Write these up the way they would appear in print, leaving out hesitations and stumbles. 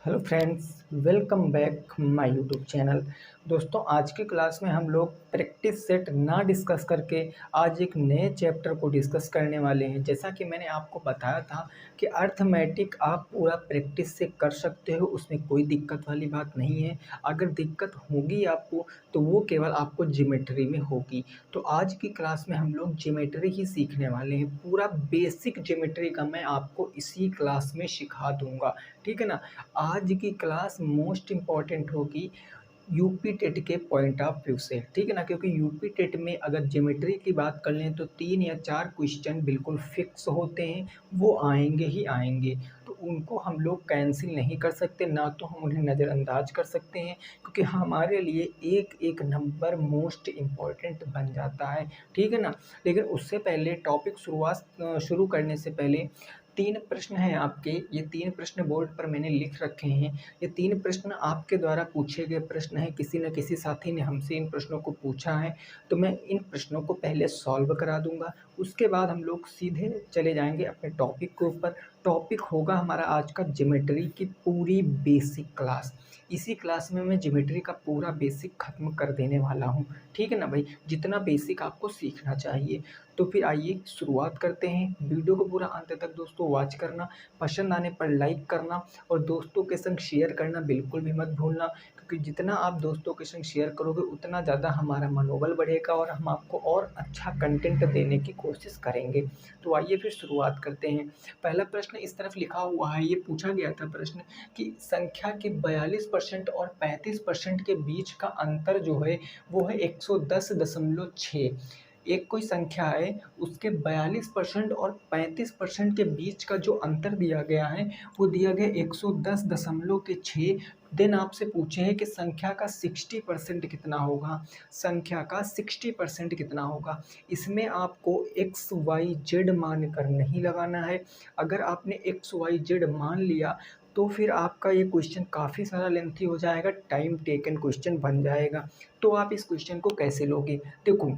Hello friends, welcome back my YouTube channel. दोस्तों, आज की क्लास में हम लोग प्रैक्टिस सेट ना डिस्कस करके आज एक नए चैप्टर को डिस्कस करने वाले हैं। जैसा कि मैंने आपको बताया था कि अर्थमेटिक आप पूरा प्रैक्टिस से कर सकते हो, उसमें कोई दिक्कत वाली बात नहीं है। अगर दिक्कत होगी आपको तो वो केवल आपको ज्योमेट्री में होगी। तो आज की क्लास में हम लोग ज्योमेट्री ही सीखने वाले हैं। पूरा बेसिक ज्योमेट्री का मैं आपको इसी क्लास में सिखा दूंगा, ठीक है ना। आज की क्लास मोस्ट इम्पॉर्टेंट होगी यूपी टेट के पॉइंट ऑफ व्यू से, ठीक है ना। क्योंकि यूपी टेट में अगर ज्योमेट्री की बात कर लें तो 3 या 4 क्वेश्चन बिल्कुल फिक्स होते हैं, वो आएंगे ही आएंगे। तो उनको हम लोग कैंसिल नहीं कर सकते, ना तो हम उन्हें नज़रअंदाज कर सकते हैं, क्योंकि हमारे लिए एक एक नंबर मोस्ट इम्पॉर्टेंट बन जाता है, ठीक है ना। लेकिन उससे पहले टॉपिक शुरू करने से पहले 3 प्रश्न हैं आपके। ये 3 प्रश्न बोर्ड पर मैंने लिख रखे हैं। ये 3 प्रश्न आपके द्वारा पूछे गए प्रश्न हैं। किसी न किसी साथी ने हमसे इन प्रश्नों को पूछा है, तो मैं इन प्रश्नों को पहले सॉल्व करा दूंगा। उसके बाद हम लोग सीधे चले जाएंगे अपने टॉपिक के ऊपर। टॉपिक होगा हमारा आज का ज्योमेट्री की पूरी बेसिक क्लास। इसी क्लास में मैं ज्योमेट्री का पूरा बेसिक खत्म कर देने वाला हूँ, ठीक है ना भाई। जितना बेसिक आपको सीखना चाहिए। तो फिर आइए शुरुआत करते हैं। वीडियो को पूरा अंत तक दोस्तों वॉच करना, पसंद आने पर लाइक करना और दोस्तों के संग शेयर करना बिल्कुल भी मत भूलना, क्योंकि जितना आप दोस्तों के संग शेयर करोगे उतना ज़्यादा हमारा मनोबल बढ़ेगा और हम आपको और अच्छा कंटेंट देने की कोशिश करेंगे। तो आइए फिर शुरुआत करते हैं। पहला प्रश्न इस तरफ लिखा हुआ है, ये पूछा गया था प्रश्न कि संख्या के 42% और 35% के बीच का अंतर जो है वो है 110.6। एक कोई संख्या है, उसके 42% और 35% के बीच का जो अंतर दिया गया है वो दिया गया 110.6। देन आपसे पूछे हैं कि संख्या का 60% कितना होगा। संख्या का 60% कितना होगा। इसमें आपको एक्स वाई जेड मान कर नहीं लगाना है। अगर आपने एक्स वाई जेड मान लिया तो फिर आपका ये क्वेश्चन काफ़ी सारा लेंथी हो जाएगा, टाइम टेकन क्वेश्चन बन जाएगा। तो आप इस क्वेश्चन को कैसे लोगे? देखो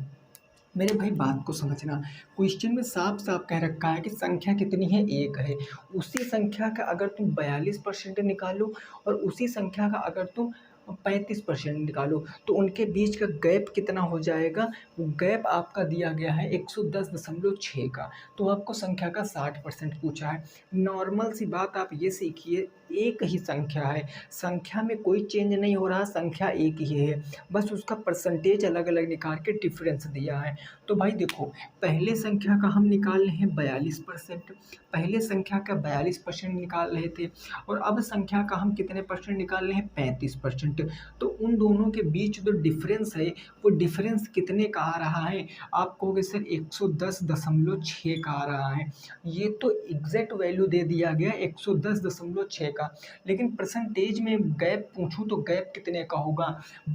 मेरे भाई, बात को समझना। क्वेश्चन में साफ साफ कह रखा है कि संख्या कितनी है, एक है। उसी संख्या का अगर तुम 42% निकालो और उसी संख्या का अगर तुम 35% निकालो तो उनके बीच का गैप कितना हो जाएगा। वो गैप आपका दिया गया है 110.6 का। तो आपको संख्या का 60% पूछा है। नॉर्मल सी बात आप ये सीखिए, एक ही संख्या है, संख्या में कोई चेंज नहीं हो रहा, संख्या एक ही है, बस उसका परसेंटेज अलग अलग निकाल के डिफरेंस दिया है। तो भाई देखो, पहले संख्या का हम निकाल रहे हैं 42%। पहले संख्या का 42% निकाल रहे थे और अब संख्या का हम कितने परसेंट निकाल रहे हैं? 35%। तो उन दोनों के बीच जो डिफरेंस है वो डिफरेंस कितने का आ रहा है? आप कहोगे सर 110.6 का आ रहा है। ये तो एग्जैक्ट वैल्यू दे दिया गया 110.6 का, लेकिन परसेंटेज में गैप पूछूं तो गैप कितने का होगा?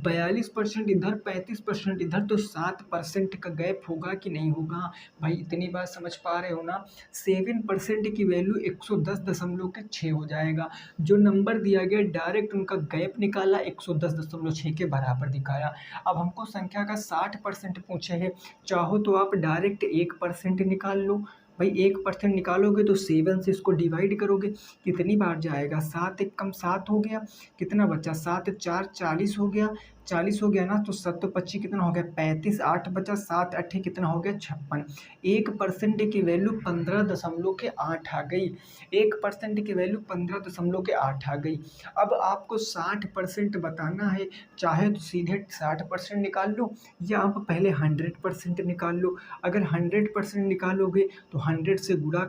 42% इधर 35% इधर, तो 7% का गैप होगा कि नहीं होगा? भाई इतनी बात समझ पा रहे हो ना। 7% की वैल्यू 110.6 हो जाएगा। जो नंबर दिया गया डायरेक्ट उनका गैप निकाला, 110.6 के बराबर दिखाया। अब हमको संख्या का 60% पूछे है, चाहो तो आप डायरेक्ट 1% निकाल लो। भाई 1% निकालोगे तो 7 से इसको डिवाइड करोगे, कितनी बार जाएगा? 7 एक कम 7 हो गया, कितना बचा? 7 4 40 हो गया, 40 हो गया ना, तो 7 तो 25 कितना हो गया? 35। 8 बचा, 7 8 कितना हो गया? 56। 1% की वैल्यू 15.8 आ गई। 1% की वैल्यू 15.8 आ गई। अब आपको 60% बताना है, चाहे तो सीधे 60% निकाल लो या आप पहले 100% निकाल लो। अगर 100% निकालोगे तो 100 से गुणा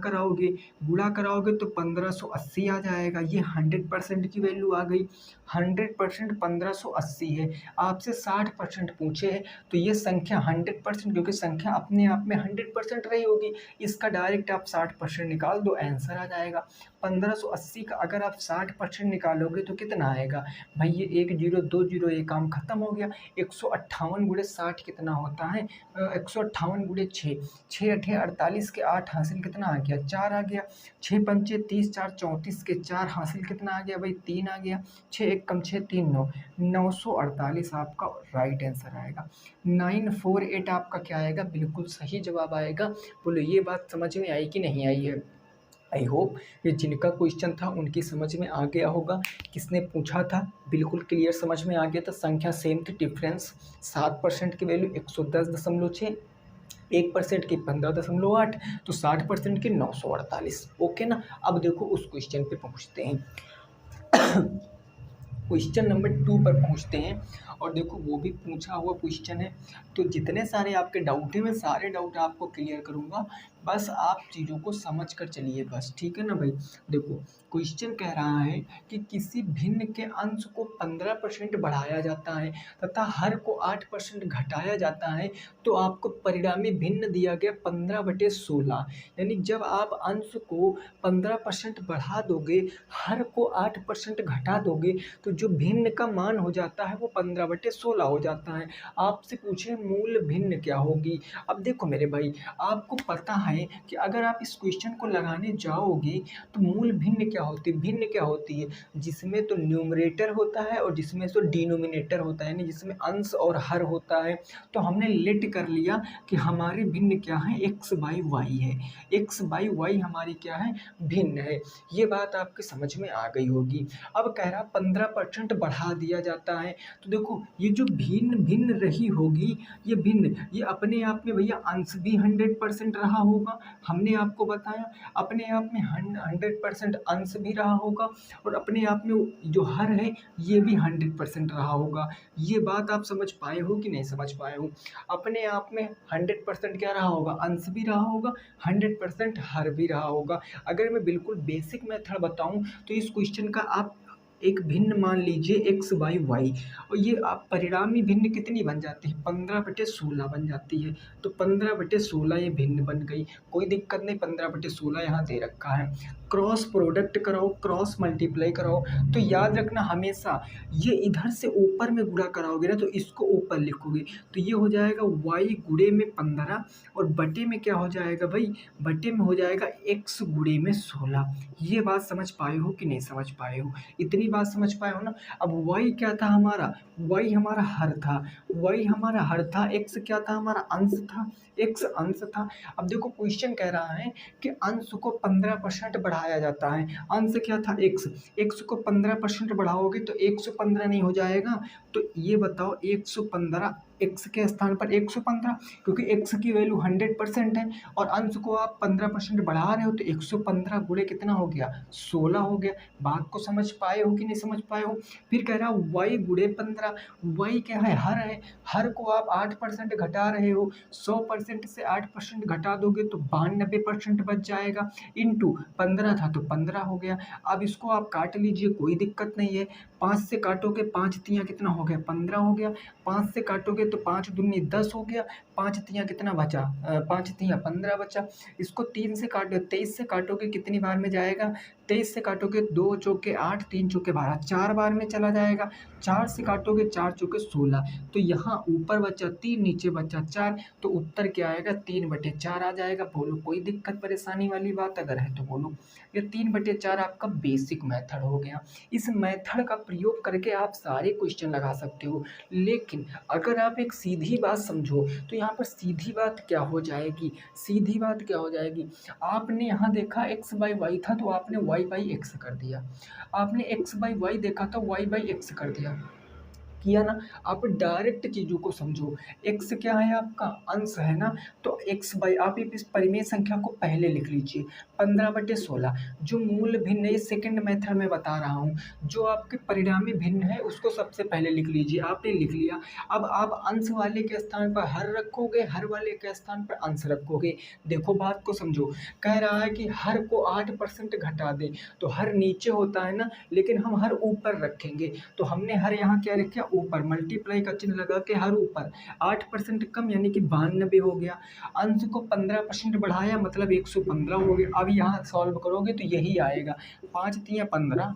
कराओगे तो 1580 आ जाएगा। ये 100% की वैल्यू आ गई। 100% 1580 है। आपसे 60% पूछे हैं तो ये संख्या 100%, क्योंकि संख्या अपने आप में 100% रही होगी, इसका डायरेक्ट आप 60% निकाल दो, आंसर आ जाएगा। 1580 का अगर आप 60% निकालोगे तो कितना आएगा? भाई ये 1 0 2 0, ये काम खत्म हो गया। 158 गुणे 60 कितना होता है? 158 गुणे 6, 6 8 48 के 8 हासिल कितना आ गया? 4 आ गया। 6 पंचे 30, 4 34 के 4 हासिल कितना आ गया? भाई 3 आ गया। 6 1 कम 6 3 9, 948 आपका राइट आंसर आएगा। 948 आपका क्या आएगा? बिल्कुल सही जवाब आएगा। बोलो ये बात समझ में आई कि नहीं आई है? आई होप ये जिनका क्वेश्चन था उनकी समझ में आ गया होगा। किसने पूछा था बिल्कुल क्लियर समझ में आ गया था। संख्या सेम थी, डिफरेंस 7% की वैल्यू 110.6, 1% की 15.8, तो 60% की 948। ओके ना। अब देखो उस क्वेश्चन पे पहुँचते हैं। क्वेश्चन नंबर 2 पर पहुंचते हैं और देखो वो भी पूछा हुआ क्वेश्चन है। तो जितने सारे आपके डाउट हैं मैं सारे डाउट आपको क्लियर करूंगा, बस आप चीज़ों को समझ कर चलिए बस, ठीक है ना भाई। देखो क्वेश्चन कह रहा है कि किसी भिन्न के अंश को 15% बढ़ाया जाता है तथा हर को 8% घटाया जाता है, तो आपको परिणामी भिन्न दिया गया 15/16। यानी जब आप अंश को 15% बढ़ा दोगे, हर को 8% घटा दोगे, तो जो भिन्न का मान हो जाता है वो 15/16 हो जाता है। आपसे पूछे मूल भिन्न क्या होगी। अब देखो मेरे भाई, आपको पता है कि अगर आप इस क्वेश्चन को लगाने जाओगे तो मूल भिन्न क्या होती है। भिन्न क्या होती है, जिसमें तो न्यूमरेटर होता है और जिसमें तो डिनोमिनेटर होता है, यानी जिसमें अंश और हर होता है। तो हमने लेट कर लिया कि हमारी भिन्न क्या है, x/y है। x/y हमारी क्या है, भिन्न है। ये बात आपके समझ में आ गई होगी। अब कह रहा 15% बढ़ा दिया जाता है, तो देखो ये जो भिन्न भिन्न रही होगी, ये भिन्न ये अपने आप में भैया अंश भी 100% रहा होगा। हमने आपको बताया अपने आप में 100% अंश भी रहा होगा, और अपने आप में जो हर है ये भी 100% रहा होगा। ये बात आप समझ पाए हो कि नहीं समझ पाए हो। अपने आप में 100% क्या रहा होगा, अंश भी रहा होगा, 100% हर भी रहा होगा। अगर मैं बिल्कुल बेसिक मेथड बताऊं तो इस क्वेश्चन का आप एक भिन्न मान लीजिए x/y, और ये आप परिणामी भिन्न कितनी बन जाती है, 15/16 बन जाती है। तो 15/16 ये भिन्न बन गई, कोई दिक्कत नहीं। 15/16 यहाँ दे रखा है। क्रॉस प्रोडक्ट कराओ, क्रॉस मल्टीप्लाई कराओ, तो याद रखना हमेशा ये इधर से ऊपर में गुणा कराओगे ना तो इसको ऊपर लिखोगे, तो ये हो जाएगा y गुणे में 15, और बटे में क्या हो जाएगा भाई, बटे में हो जाएगा x गुणे में 16। ये बात समझ पाए हो कि नहीं समझ पाए हो, इतनी बात समझ पाए हो ना। अब y क्या था हमारा, y हमारा हर था, y हमारा हर था, x क्या था हमारा, अंश था, x अंश था। अब देखो क्वेश्चन कह रहा है कि अंश को 15% बढ़ाया जाता है। अंश क्या था, x को 15% बढ़ाओगे तो 115 नहीं हो जाएगा। तो ये बताओ 115, x के स्थान पर 115, क्योंकि x की वैल्यू 100% है और अंश को आप 15% बढ़ा रहे हो, तो 115 गुणे कितना हो गया, 16 हो गया। बात को समझ पाए हो कि नहीं समझ पाए हो। फिर कह रहा y गुणे 15, y क्या है, हर है, हर को आप 8% घटा रहे हो, 100% से 8% घटा दोगे तो 92% बच जाएगा, इंटू 15 था तो 15 हो गया। अब इसको आप काट लीजिए, कोई दिक्कत नहीं है। 5 से काटोगे, 5 तियाँ कितना हो गया, 15 हो गया। 5 से काटोगे तो 5 दूनी 10 हो गया, 5 तियाँ कितना बचा, 5 तियाँ 15 बचा। इसको 3 से काटो, 23 से काटोगे कितनी बार में जाएगा, 23 से काटोगे 2 चौके 8, 3 चौके 12, 4 बार में चला जाएगा। 4 से काटोगे 4 चौके 16, तो यहाँ ऊपर बचा 3, नीचे बचा 4, तो उत्तर क्या आएगा, 3/4 आ जाएगा। बोलो कोई दिक्कत परेशानी वाली बात अगर है तो बोलो। ये 3/4 आपका बेसिक मेथड हो गया। इस मेथड का प्रयोग करके आप सारे क्वेश्चन लगा सकते हो, लेकिन अगर आप एक सीधी बात समझो तो यहाँ पर सीधी बात क्या हो जाएगी, सीधी बात क्या हो जाएगी, आपने यहाँ देखा x/y था तो आपने y/x कर दिया, आपने x/y देखा था y/x कर दिया, किया ना। आप डायरेक्ट चीज़ों को समझो। x क्या है, आपका अंश है ना, तो आप इस परिमेय संख्या को पहले लिख लीजिए 15/16। जो मूल भिन्न है, सेकंड मेथड में बता रहा हूँ, जो आपके परिणामी भिन्न है उसको सबसे पहले लिख लीजिए। आपने लिख लिया, अब आप अंश वाले के स्थान पर हर रखोगे, हर वाले के स्थान पर अंश रखोगे। देखो बात को समझो, कह रहा है कि हर को 8% घटा दें, तो हर नीचे होता है ना, लेकिन हम हर ऊपर रखेंगे, तो हमने हर यहाँ क्या रखा, ऊपर मल्टीप्लाई का चिन्ह लगा के हर ऊपर 8% कम यानी कि 92 हो गया। अंश को 15% बढ़ाया मतलब 115 हो गया। अब यहाँ सॉल्व करोगे तो यही आएगा, 5 तियाँ 15,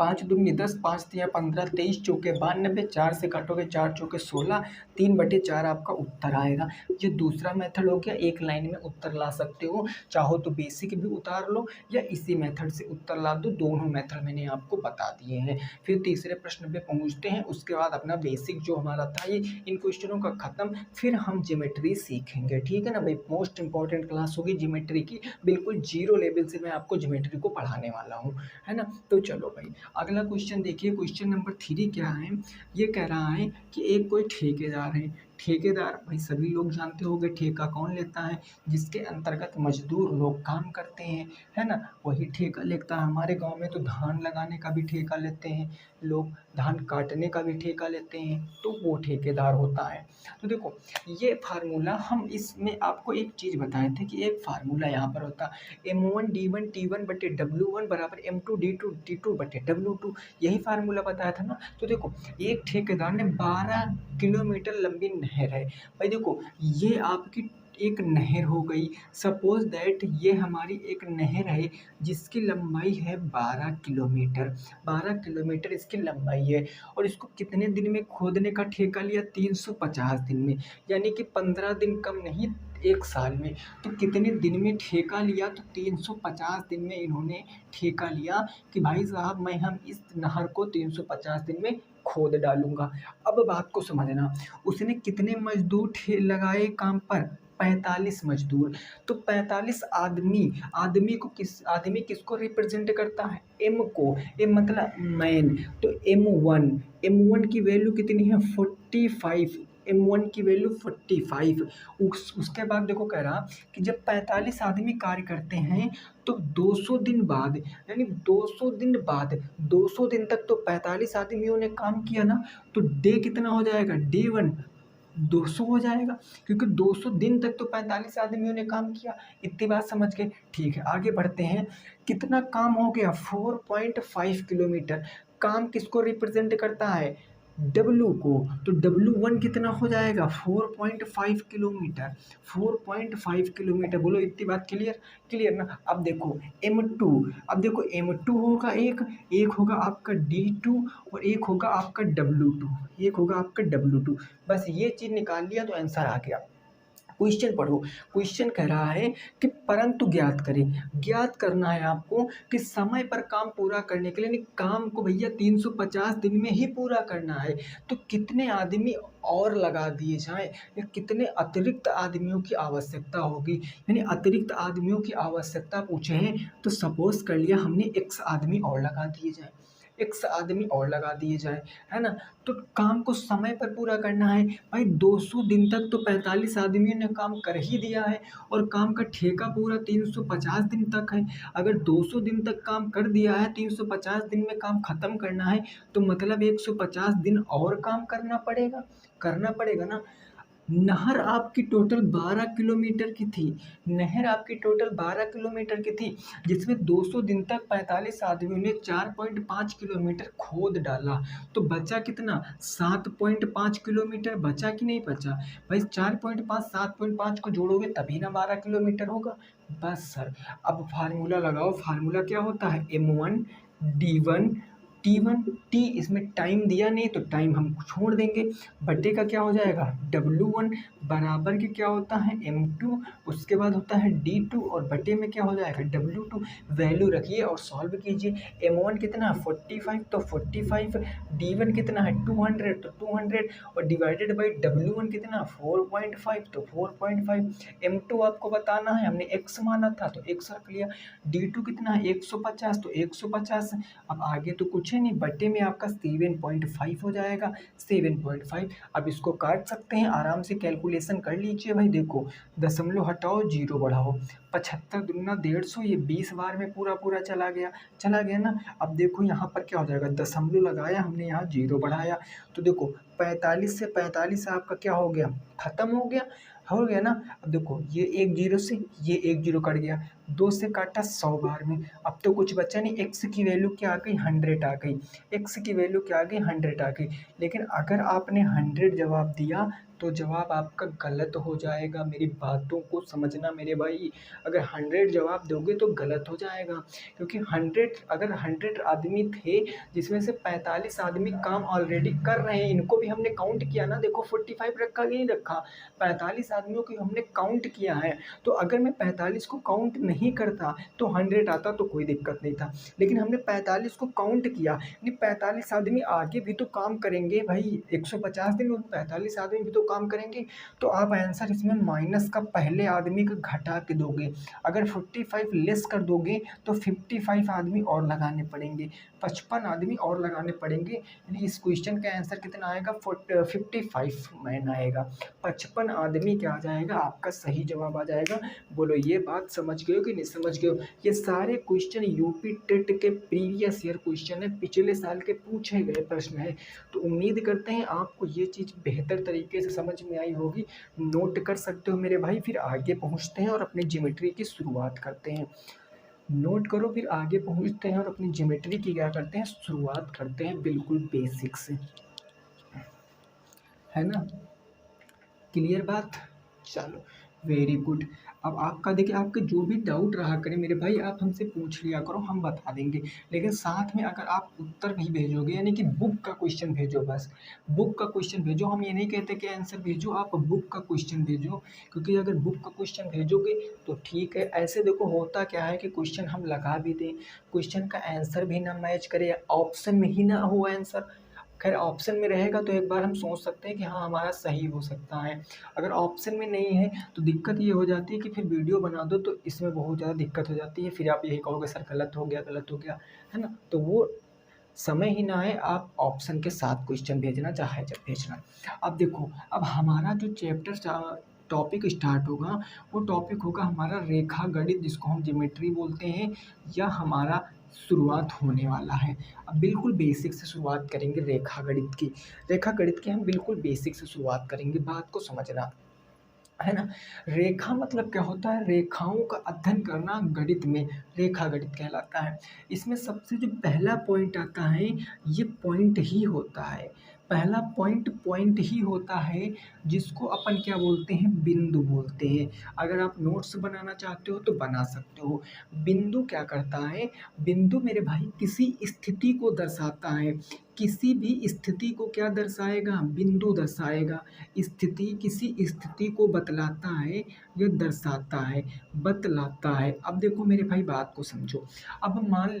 5 दूनी 10, 5 तिया 15, 23 चौके 92, 4 से काटोगे 4 चौके 16, 3/4 आपका उत्तर आएगा। ये दूसरा मेथड हो गया, एक लाइन में उत्तर ला सकते हो, चाहो तो बेसिक भी उतार लो या इसी मेथड से उत्तर ला दो, दोनों मेथड मैंने आपको बता दिए हैं। फिर तीसरे प्रश्न पे पहुंचते हैं, उसके बाद अपना बेसिक जो हमारा था ये इन क्वेश्चनों का खत्म, फिर हम ज्योमेट्री सीखेंगे, ठीक है ना भाई। मोस्ट इंपॉर्टेंट क्लास होगी ज्योमेट्री की, बिल्कुल जीरो लेवल से मैं आपको ज्योमेट्री को पढ़ाने वाला हूँ, है ना। तो चलो भाई अगला क्वेश्चन देखिए, क्वेश्चन नंबर 3 क्या है। ये कह रहा है कि एक कोई ठेकेदार है, ठेकेदार भाई सभी लोग जानते होंगे ठेका कौन लेता है, जिसके अंतर्गत मजदूर लोग काम करते हैं, है ना, वही ठेका लेता है। हमारे गांव में तो धान लगाने का भी ठेका लेते हैं लोग, धान काटने का भी ठेका लेते हैं, तो वो ठेकेदार होता है। तो देखो ये फार्मूला, हम इसमें आपको एक चीज़ बताए थे कि एक फार्मूला यहाँ पर होता M1D1T1/W1 बराबर M2D2T2/W2, यही फार्मूला बताया था ना। तो देखो एक ठेकेदार ने 12 किलोमीटर लंबी नहर है भाई, देखो ये आपकी एक नहर हो गई, सपोज दैट ये हमारी एक नहर है जिसकी लंबाई है 12 किलोमीटर, 12 किलोमीटर इसकी लंबाई है, और इसको कितने दिन में खोदने का ठेका लिया, 350 दिन में, यानी कि 15 दिन कम नहीं, एक साल में। तो कितने दिन में ठेका लिया, तो 350 दिन में इन्होंने ठेका लिया कि भाई साहब हम इस नहर को 350 दिन में खोद डालूंगा। अब बात को समझना, उसने कितने मजदूर लगाए काम पर, 45 मजदूर। तो 45 आदमी किसको रिप्रेजेंट करता है, एम को, एम मतलब मैन। तो M1 की वैल्यू कितनी है, 45, M1 की वैल्यू 45। उसके बाद देखो कह रहा कि जब 45 आदमी कार्य करते हैं तो 200 दिन बाद, यानी 200 दिन बाद, 200 दिन तक तो 45 आदमियों ने काम किया ना, तो डे कितना हो जाएगा, D1 200 हो जाएगा, क्योंकि 200 दिन तक तो 45 आदमियों ने काम किया। इतनी बात समझ गए, ठीक है आगे बढ़ते हैं। कितना काम हो गया, 4.5 किलोमीटर। काम किसको रिप्रेजेंट करता है, W को। तो W1 कितना हो जाएगा, 4.5 किलोमीटर, 4.5 किलोमीटर। बोलो इतनी बात क्लियर ना। अब देखो M2 होगा, एक होगा आपका D2 और एक होगा आपका W2, बस ये चीज़ निकाल लिया तो आंसर आ गया। क्वेश्चन पढ़ो, क्वेश्चन कह रहा है कि परंतु ज्ञात करें, ज्ञात करना है आपको कि समय पर काम पूरा करने के लिए, काम को भैया 350 दिन में ही पूरा करना है, तो कितने आदमी और लगा दिए जाएं या कितने अतिरिक्त आदमियों की आवश्यकता होगी, यानी अतिरिक्त आदमियों की आवश्यकता पूछे हैं तो सपोज कर लिया हमने X आदमी और लगा दिए जाए, है ना। तो काम को समय पर पूरा करना है भाई, 200 दिन तक तो 45 आदमियों ने काम कर ही दिया है, और काम का ठेका पूरा 350 दिन तक है। अगर 200 दिन तक काम कर दिया है, 350 दिन में काम खत्म करना है, तो मतलब 150 दिन और काम करना पड़ेगा ना। नहर आपकी टोटल 12 किलोमीटर की थी, जिसमें 200 दिन तक 45 आदमियों ने 4.5 किलोमीटर खोद डाला, तो बचा कितना, 7.5 किलोमीटर बचा कि नहीं बचा भाई। 4.5 7.5 को जोड़ोगे तभी ना 12 किलोमीटर होगा। बस सर, अब फार्मूला लगाओ, फार्मूला क्या होता है, M1D1T1, इसमें टाइम दिया नहीं तो टाइम हम छोड़ देंगे, बटे का क्या हो जाएगा, W1 बराबर के क्या होता है, M2, उसके बाद होता है D2 और बटे में क्या हो जाएगा, W2। वैल्यू रखिए और सॉल्व कीजिए। M1 कितना है 45, तो 45, D1 कितना है 200, तो 200 और डिवाइडेड बाई W1 कितना 4.5, तो 4.5। M2 आपको बताना है, हमने X माना था तो X रख लिया। D2 कितना है 150, तो 150। अब आगे तो कुछ है नहीं, बटे में आपका 7.5 हो जाएगा, 7.5। अब इसको काट सकते हैं, आराम से कैलकुलेशन कर लीजिए भाई। देखो दशमलव हटाओ, जीरो बढ़ाओ, 75 दूना 150, ये 20 बार में पूरा चला गया ना। अब देखो यहाँ पर क्या हो जाएगा, दशमलव लगाया हमने, यहाँ जीरो बढ़ाया, तो देखो 45 से 45 आपका क्या हो गया, खत्म हो गया ना। अब देखो ये एक जीरो से ये एक जीरो कट गया, 2 से काटा 100 बार में, अब तो कुछ बचा नहीं। X की वैल्यू क्या आ गई, 100 आ गई, लेकिन अगर आपने 100 जवाब दिया तो जवाब आपका गलत हो जाएगा। मेरी बातों को समझना मेरे भाई, अगर 100 जवाब दोगे तो गलत हो जाएगा, क्योंकि 100 आदमी थे जिसमें से 45 आदमी काम ऑलरेडी कर रहे हैं, इनको भी हमने काउंट किया ना। देखो 45 रखा कि नहीं रखा, 45 आदमियों की हमने काउंट किया है। तो अगर मैं 45 को काउंट नहीं करता तो 100 आता तो कोई दिक्कत नहीं था, लेकिन हमने 45 को काउंट किया, यानी 45 आदमी आगे भी तो काम करेंगे भाई, 150 दिन में 45 आदमी भी तो काम करेंगे। तो आप आंसर इसमें माइनस का पहले आदमी का घटा के दोगे, अगर 45 लेस कर दोगे तो 55 आदमी और लगाने पड़ेंगे, 55 आदमी और लगाने पड़ेंगे, यानी इस क्वेश्चन का आंसर कितना आएगा, 55 मैन आएगा। 55 आदमी क्या आ जाएगा, आपका सही जवाब आ जाएगा। बोलो ये बात समझ गए हो कि नहीं समझ गए हो। ये सारे क्वेश्चन यूपी टेट के प्रीवियस ईयर क्वेश्चन है, पिछले साल के पूछे गए प्रश्न है। तो उम्मीद करते हैं आपको ये चीज़ बेहतर तरीके से समझ में आई होगी। नोट कर सकते हो मेरे भाई, फिर आगे पहुँचते हैं और अपनी ज्योमेट्री की शुरुआत करते हैं। नोट करो, फिर आगे पहुँचते हैं और अपनी ज्योमेट्री की क्या करते हैं, शुरुआत करते हैं बिल्कुल बेसिक से, है ना। क्लियर बात, चलो वेरी गुड। अब आपका देखिए, आपके जो भी डाउट रहा करें मेरे भाई, आप हमसे पूछ लिया करो, हम बता देंगे। लेकिन साथ में अगर आप उत्तर नहीं भेजोगे, यानी कि बुक का क्वेश्चन भेजो, बस बुक का क्वेश्चन भेजो। हम ये नहीं कहते कि आंसर भेजो, आप बुक का क्वेश्चन भेजो, क्योंकि अगर बुक का क्वेश्चन भेजोगे तो ठीक है। ऐसे देखो होता क्या है कि क्वेश्चन हम लगा भी दें, क्वेश्चन का आंसर भी ना मैच करे, ऑप्शन में ही ना हो आंसर। खैर ऑप्शन में रहेगा तो एक बार हम सोच सकते हैं कि हाँ हमारा सही हो सकता है। अगर ऑप्शन में नहीं है तो दिक्कत ये हो जाती है कि फिर वीडियो बना दो तो इसमें बहुत ज़्यादा दिक्कत हो जाती है, फिर आप यही कहोगे सर गलत हो गया गलत हो गया, है ना। तो वो समय ही ना आए, आप ऑप्शन के साथ क्वेश्चन भेजना चाहे जब भेजना। अब देखो, अब हमारा जो चैप्टर टॉपिक स्टार्ट होगा, वो टॉपिक होगा हमारा रेखा गणित, जिसको हम ज्योमेट्री बोलते हैं, या हमारा शुरुआत होने वाला है। अब बिल्कुल बेसिक से शुरुआत करेंगे रेखा गणित की। रेखा गणित की हम बिल्कुल बेसिक से शुरुआत करेंगे, बात को समझना, है ना। रेखा मतलब क्या होता है, रेखाओं का अध्ययन करना गणित में रेखा गणित कहलाता है। इसमें सबसे जो पहला पॉइंट आता है, ये पॉइंट ही होता है, पहला पॉइंट पॉइंट ही होता है, जिसको अपन क्या बोलते हैं, बिंदु बोलते हैं। अगर आप नोट्स बनाना चाहते हो तो बना सकते हो। बिंदु क्या करता है, बिंदु मेरे भाई किसी स्थिति को दर्शाता है, किसी भी स्थिति को क्या दर्शाएगा, बिंदु दर्शाएगा। स्थिति किसी स्थिति को बतलाता है या दर्शाता है, बतलाता है। अब देखो मेरे भाई बात को समझो। अब मान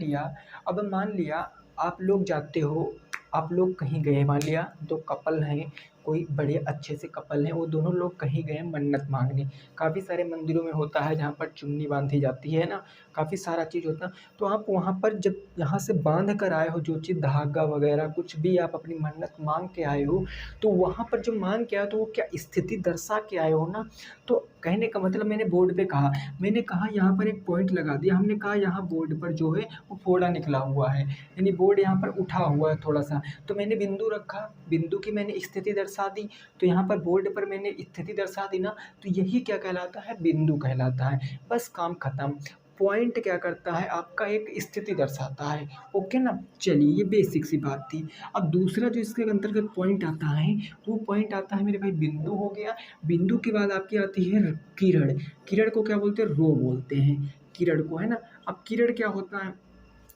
लिया आप लोग जाते हो, आप लोग कहीं गए, मान लिया दो कपल हैं, कोई बड़े अच्छे से कपल हैं, वो दोनों लोग कहीं गए मन्नत मांगने। काफ़ी सारे मंदिरों में होता है जहाँ पर चुन्नी बांधी जाती है ना, काफ़ी सारा चीज़ होता है। तो आप वहाँ पर जब यहाँ से बांध कर आए हो, जो चीज़ धागा वगैरह कुछ भी आप अपनी मन्नत मांग के आए हो, तो वहाँ पर जो मांग के आए हो तो वो क्या स्थिति दर्शा के आए हो ना। तो कहने का मतलब, मैंने बोर्ड पे कहा, मैंने कहा यहाँ पर एक पॉइंट लगा दिया, हमने कहा यहाँ बोर्ड पर जो है वो फोड़ा निकला हुआ है, यानी बोर्ड यहाँ पर उठा हुआ है थोड़ा सा, तो मैंने बिंदु रखा, बिंदु की मैंने स्थिति दर्शा दी, तो यहाँ पर बोर्ड पर मैंने स्थिति दर्शा दी ना, तो यही क्या कहलाता है, बिंदु कहलाता है। बस काम खत्म। पॉइंट क्या करता है, आपका एक स्थिति दर्शाता है। ओके ना, चलिए ये बेसिक सी बात थी। अब दूसरा जो इसके अंतर्गत पॉइंट आता है, वो पॉइंट आता है मेरे भाई, बिंदु हो गया। बिंदु के बाद आपकी आती है किरण। किरण को क्या बोलते हैं, रो बोलते हैं किरण को, है ना। अब किरण क्या होता है,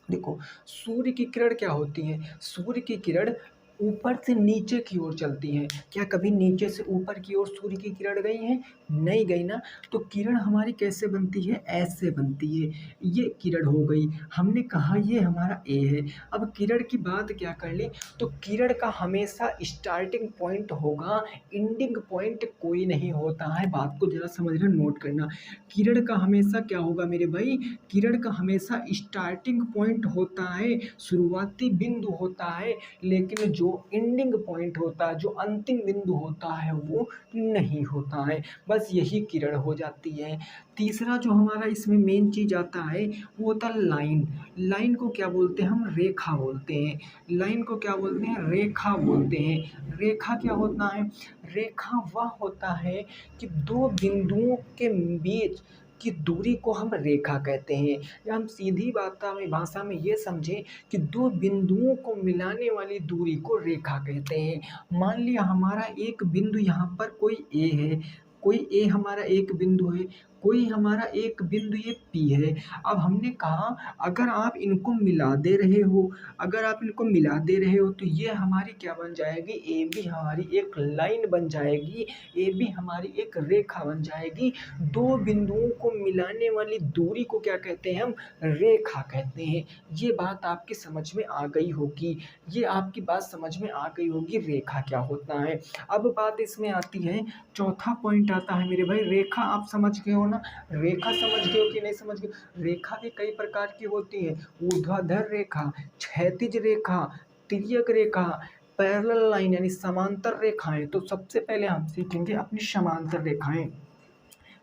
देखो सूर्य की किरण क्या होती है, सूर्य की किरण ऊपर से नीचे की ओर चलती है। क्या कभी नीचे से ऊपर की ओर सूर्य की किरण गई है, नहीं गई ना। तो किरण हमारी कैसे बनती है, ऐसे बनती है, ये किरण हो गई। हमने कहा ये हमारा ए है। अब किरण की बात क्या कर ले, तो किरण का हमेशा स्टार्टिंग पॉइंट होगा, एंडिंग पॉइंट कोई नहीं होता है। बात को जरा समझना, नोट करना। किरण का हमेशा क्या होगा मेरे भाई, किरण का हमेशा स्टार्टिंग पॉइंट होता है, शुरुआती बिंदु होता है, लेकिन जो एंडिंग पॉइंट होता है, जो अंतिम बिंदु होता है, वो नहीं होता है। बस यही किरण हो जाती है। तीसरा जो हमारा इसमें मेन चीज आता है, वो होता है लाइन। लाइन को क्या बोलते हैं हम, रेखा बोलते हैं। लाइन को क्या बोलते हैं, रेखा बोलते हैं। रेखा क्या होता है, रेखा वह होता है कि दो बिंदुओं के बीच की दूरी को हम रेखा कहते हैं। या हम सीधी भाषा में ये समझें कि दो बिंदुओं को मिलाने वाली दूरी को रेखा कहते हैं। मान लिया हमारा एक बिंदु यहाँ पर कोई ए है, कोई ए हमारा एक बिंदु है, कोई हमारा एक बिंदु ये पी है। अब हमने कहा अगर आप इनको मिला दे रहे हो, अगर आप इनको मिला दे रहे हो तो ये हमारी क्या बन जाएगी, ए बी हमारी एक लाइन बन जाएगी, ए बी हमारी एक रेखा बन जाएगी। दो बिंदुओं को मिलाने वाली दूरी को क्या कहते हैं, हम रेखा कहते हैं। ये बात आपकी समझ में आ गई होगी, ये आपकी बात समझ में आ गई होगी रेखा क्या होता है। अब बात इसमें आती है, चौथा पॉइंट आता है मेरे भाई, रेखा आप समझ गए हो ना, रेखा समझ गए हो कि नहीं समझ गए। रेखा भी कई प्रकार की होती है, ऊर्ध्वाधर रेखा, क्षैतिज रेखा, तिर्यक रेखा, पैरेलल लाइन यानी समांतर रेखाएं। तो सबसे पहले हम सीखेंगे अपनी समांतर रेखाएं।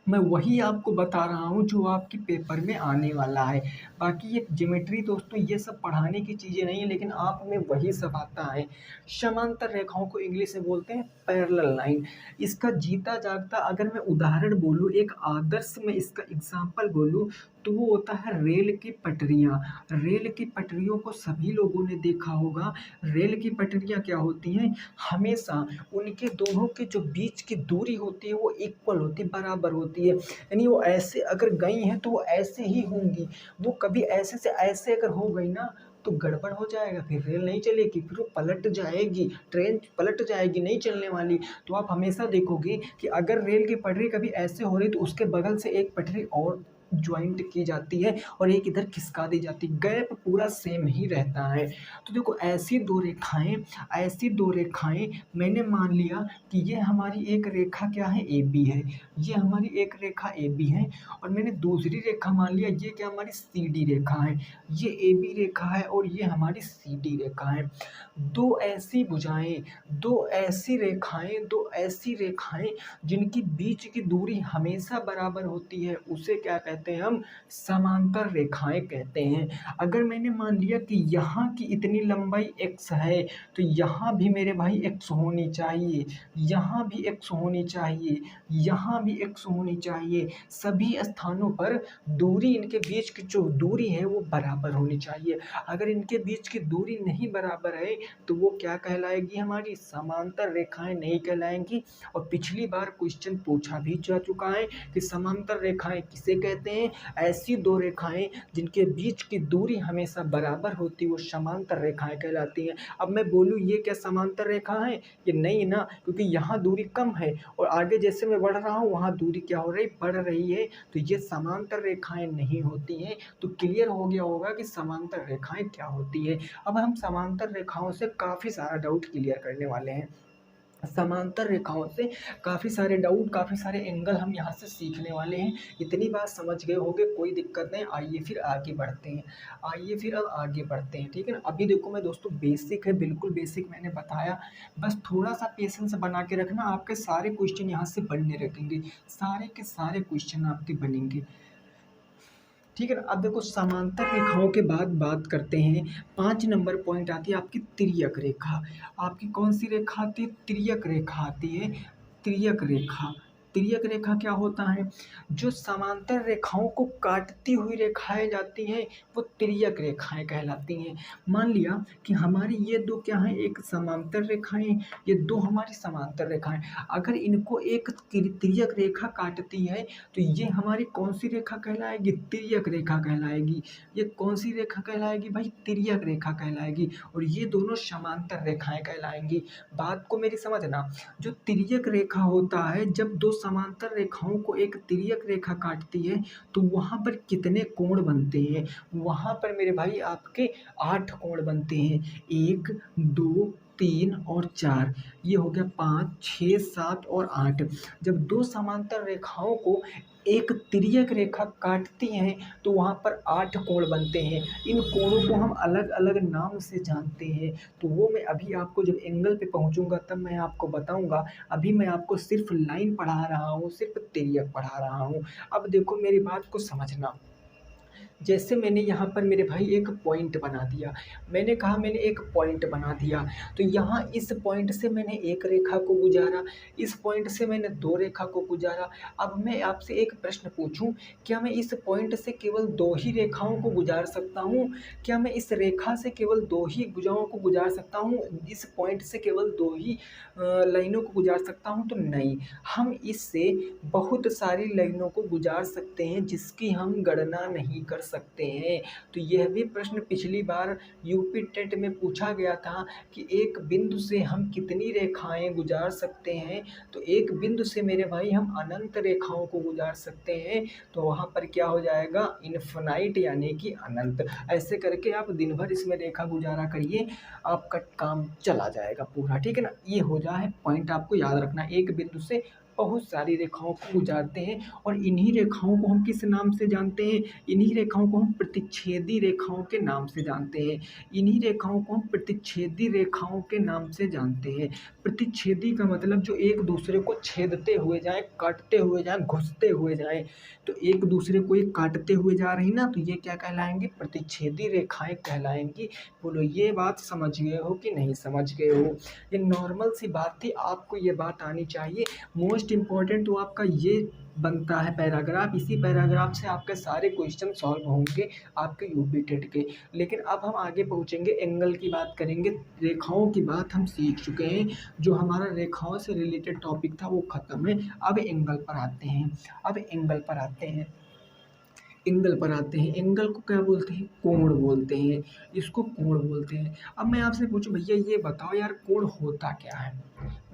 मैं वही आपको बता रहा हूँ जो आपके पेपर में आने वाला है। बाकी ये ज्योमेट्री दोस्तों ये सब पढ़ाने की चीज़ें नहीं है, लेकिन आप में वही सब आता है। समांतर रेखाओं को इंग्लिश में बोलते हैं पैरेलल लाइन। इसका जीता जागता अगर मैं उदाहरण बोलूँ, एक आदर्श में इसका एग्जाम्पल बोलूँ, तो वो होता है रेल की पटरियाँ। रेल की पटरियों को सभी लोगों ने देखा होगा। रेल की पटरियाँ क्या होती हैं, हमेशा उनके दोनों के जो बीच की दूरी होती है वो इक्वल होती है, बराबर होती है। यानी वो ऐसे अगर गई हैं तो वो ऐसे ही होंगी। वो कभी ऐसे से ऐसे अगर हो गई ना तो गड़बड़ हो जाएगा, फिर रेल नहीं चलेगी, फिर वो पलट जाएगी, ट्रेन पलट जाएगी, नहीं चलने वाली। तो आप हमेशा देखोगे कि अगर रेल की पटरी कभी ऐसे हो रही तो उसके बगल से एक पटरी और ज्वाइंट की जाती है और एक इधर खिसका दी जाती है, गैप पूरा सेम ही रहता है। तो देखो ऐसी दो रेखाएं मैंने मान लिया कि ये हमारी एक रेखा क्या है, ए बी है, ये हमारी एक रेखा ए बी है, और मैंने दूसरी रेखा मान लिया ये क्या हमारी सी डी रेखा है, ये ए बी रेखा है और ये हमारी सी डी रेखा है। दो ऐसी भुजाएं, दो ऐसी रेखाएं जिनकी बीच की दूरी हमेशा बराबर होती है, उसे क्या कहते हैं, हम समांतर रेखाएं कहते हैं। अगर मैंने मान लिया कि यहाँ की इतनी लंबाई x है तो यहाँ भी मेरे भाई x होनी चाहिए, यहाँ भी x होनी चाहिए, यहाँ भी x होनी चाहिए। सभी स्थानों पर दूरी, इनके बीच की जो दूरी है वो बराबर होनी चाहिए। अगर इनके बीच की दूरी नहीं बराबर है तो वो क्या कहलाएगी, हमारी समांतर रेखाएं नहीं कहलाएंगी। और पिछली बार क्वेश्चन पूछा भी जा चुका है कि समांतर रेखाएं किसे कहते हैं, ऐसी दो रेखाएं जिनके बीच की दूरी हमेशा बराबर होती है वो समांतर रेखाएं कहलाती हैं। अब मैं बोलूँ ये क्या समांतर रेखा है, ये नहीं ना, क्योंकि यहाँ दूरी कम है और आगे जैसे मैं बढ़ रहा हूँ वहाँ दूरी क्या हो रही, बढ़ रही है, तो ये समांतर रेखाएं नहीं होती हैं। तो क्लियर हो गया होगा कि समांतर रेखाएं क्या होती है। अब हम समांतर रेखाओं से काफ़ी सारा डाउट क्लियर करने वाले हैं। समांतर रेखाओं से काफ़ी सारे डाउट, काफ़ी सारे एंगल हम यहाँ से सीखने वाले हैं। इतनी बात समझ गए होंगे, कोई दिक्कत नहीं। आइए फिर आगे बढ़ते हैं, अब आगे बढ़ते हैं, ठीक है ना। अभी देखो मैं दोस्तों बेसिक है, बिल्कुल बेसिक मैंने बताया, बस थोड़ा सा पेशेंस बना के रखना, आपके सारे क्वेश्चन यहाँ से बनने रखेंगे, सारे के सारे क्वेश्चन आपके बनेंगे, ठीक है ना। अब देखो समांतर रेखाओं के बाद बात करते हैं, 5 नंबर पॉइंट आती है आपकी तिर्यक रेखा। आपकी कौन सी रेखा आती है, तिर्यक रेखा आती है। तिर्यक रेखा, तिर्यक रेखा क्या होता है, जो समांतर रेखाओं को काटती हुई रेखाएं जाती हैं वो तिर्यक रेखाएं कहलाती हैं। मान लिया कि हमारी ये दो क्या हैं, एक समांतर रेखाएं, ये दो हमारी समांतर रेखाएं, अगर इनको एक तिर्यक रेखा काटती है तो ये हमारी कौन सी रेखा कहलाएगी, तिर्यक रेखा कहलाएगी। ये कौन सी रेखा कहलाएगी भाई, तिर्यक रेखा कहलाएगी, और ये दोनों समांतर रेखाएं कहलाएंगी। बात को मेरी समझना, जो तिर्यक रेखा होता है, जब दो समांतर रेखाओं को एक तिर्यक रेखा काटती है तो वहाँ पर कितने कोण बनते हैं, वहाँ पर मेरे भाई आपके 8 कोण बनते हैं, 1 2 3 और 4, ये हो गया 5 6 7 और 8। जब दो समांतर रेखाओं को एक तिर्यक रेखा काटती हैं तो वहाँ पर 8 कोण बनते हैं। इन कोणों को हम अलग अलग नाम से जानते हैं, तो वो मैं अभी आपको जब एंगल पे पहुँचूंगा तब मैं आपको बताऊंगा। अभी मैं आपको सिर्फ लाइन पढ़ा रहा हूँ, सिर्फ तिर्यक पढ़ा रहा हूँ। अब देखो मेरी बात को समझना, जैसे मैंने यहाँ पर मेरे भाई एक पॉइंट बना दिया, मैंने कहा मैंने एक पॉइंट बना दिया, तो यहाँ इस पॉइंट से मैंने एक रेखा को गुजारा, इस पॉइंट से मैंने दो रेखा को गुजारा। अब मैं आपसे एक प्रश्न पूछूं, क्या मैं इस पॉइंट से केवल दो ही रेखाओं को गुजार सकता हूँ? क्या मैं इस रेखा से केवल दो ही भुजाओं को गुजार सकता हूँ? इस पॉइंट से केवल दो ही लाइनों को गुजार सकता हूँ? तो नहीं, हम इससे बहुत सारी लाइनों को गुजार सकते हैं जिसकी हम गणना नहीं कर सकते हैं। तो यह भी प्रश्न पिछली बार यूपी टेट में पूछा गया था कि एक बिंदु से हम कितनी रेखाएं गुजार सकते हैं। तो एक बिंदु से मेरे भाई हम अनंत रेखाओं को गुजार सकते हैं। तो वहाँ पर क्या हो जाएगा, इन्फिनाइट यानी कि अनंत। ऐसे करके आप दिन भर इसमें रेखा गुजारा करिए, आपका काम चला जाएगा पूरा, ठीक है ना। ये हो जाए पॉइंट, आपको याद रखना, एक बिंदु से बहुत सारी रेखाओं को गुजारते हैं। और इन्हीं रेखाओं को हम किस नाम से जानते हैं? इन्हीं रेखाओं को हम प्रतिच्छेदी रेखाओं के नाम से जानते हैं। इन्हीं रेखाओं को हम प्रतिच्छेदी रेखाओं के नाम से जानते हैं। प्रतिच्छेदी का मतलब जो एक दूसरे को छेदते हुए जाए, काटते हुए जाए, घुसते हुए जाए। तो एक दूसरे को ये काटते हुए जा रही ना, तो ये क्या कहलाएंगी? प्रतिच्छेदी रेखाएं कहलाएंगी। बोलो ये बात समझ गए हो कि नहीं समझ गए हो? ये नॉर्मल सी बात थी, आपको ये बात आनी चाहिए। मोस्ट इम्पॉर्टेंट तो आपका ये बनता है पैराग्राफ, इसी पैराग्राफ से आपके सारे क्वेश्चन सॉल्व होंगे आपके यूपी टेट के। लेकिन अब हम आगे पहुँचेंगे, एंगल की बात करेंगे। रेखाओं की बात हम सीख चुके हैं, जो हमारा रेखाओं से रिलेटेड टॉपिक था वो ख़त्म है। अब एंगल पर आते हैं, अब एंगल पर आते हैं, एंगल पर आते हैं। एंगल को क्या बोलते हैं? कोण बोलते हैं, इसको कोण बोलते हैं। अब मैं आपसे पूछूं, भैया ये बताओ यार कोण होता क्या है?